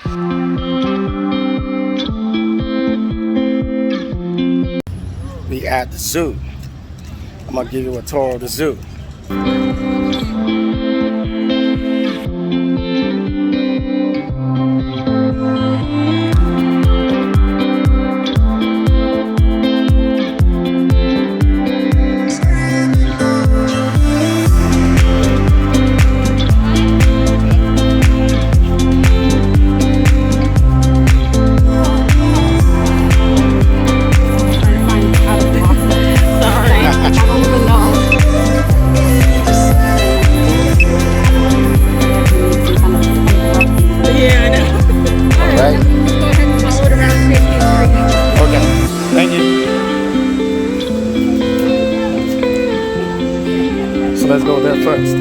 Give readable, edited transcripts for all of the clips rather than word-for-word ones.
We at the zoo. I'm gonna give you a tour of the zoo. Let's go there first.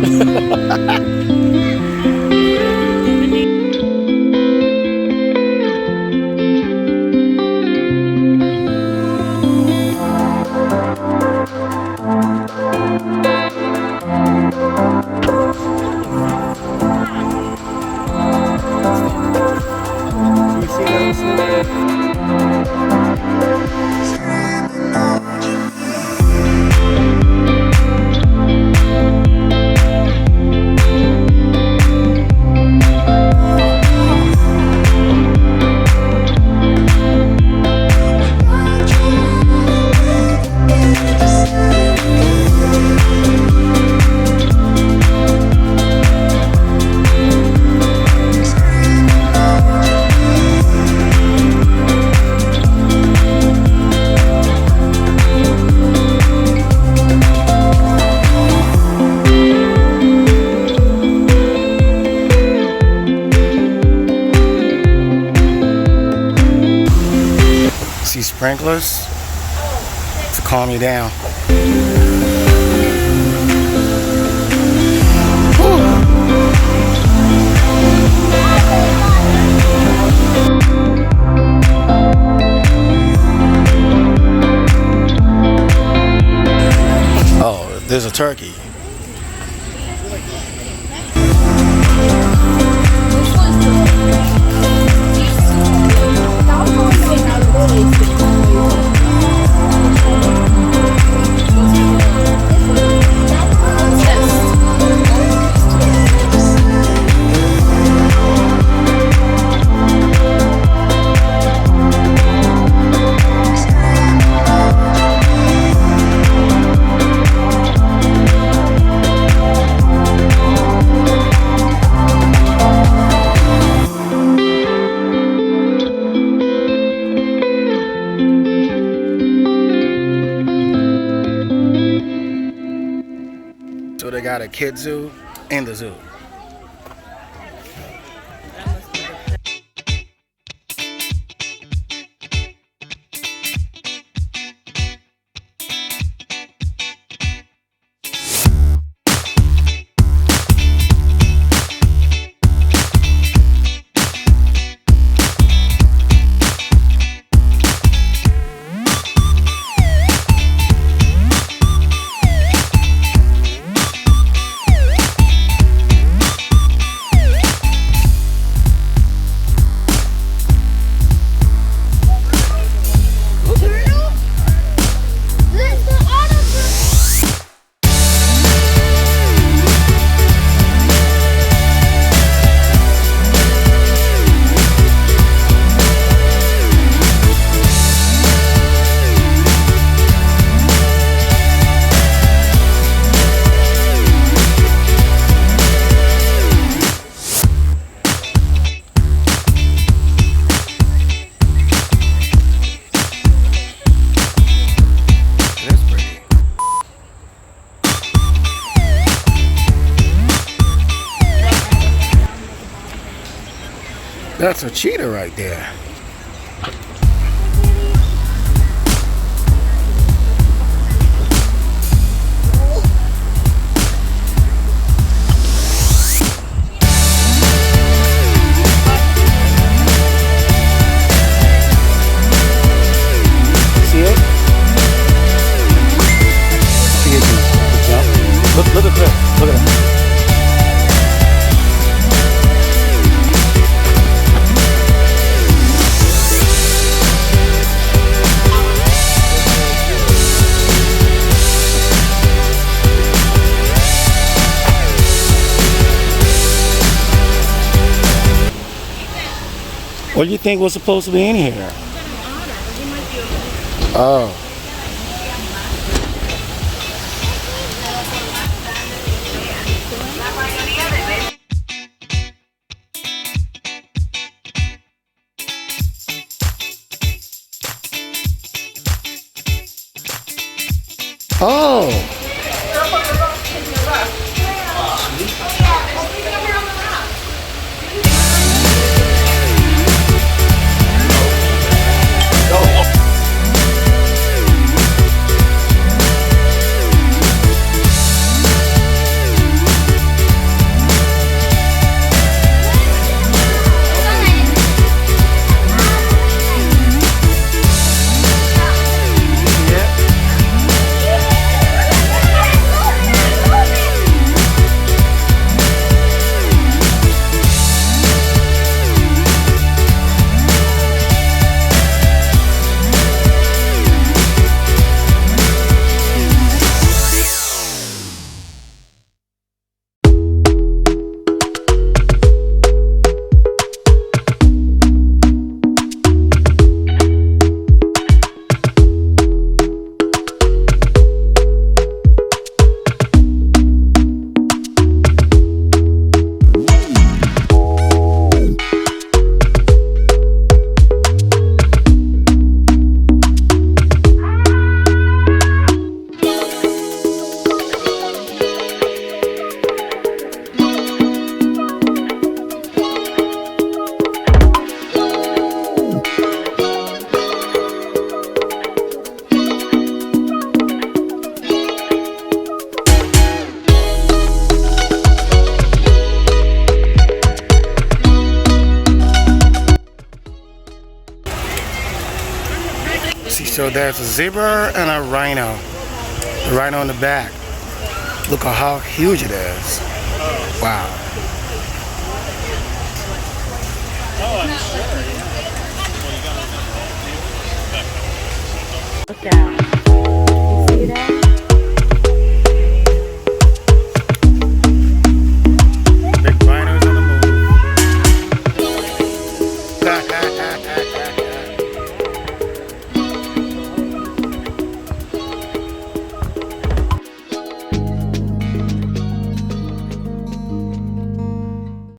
See sprinklers to calm you down. Oh, there's a turkey. So they got a kid zoo and the zoo. That's a cheetah right there. See it? See it jump. Look at that. Look at that. What do you think was supposed to be in here? Oh. Oh. So there's a zebra and a rhino. The rhino in the back. Look at how huge it is. Wow.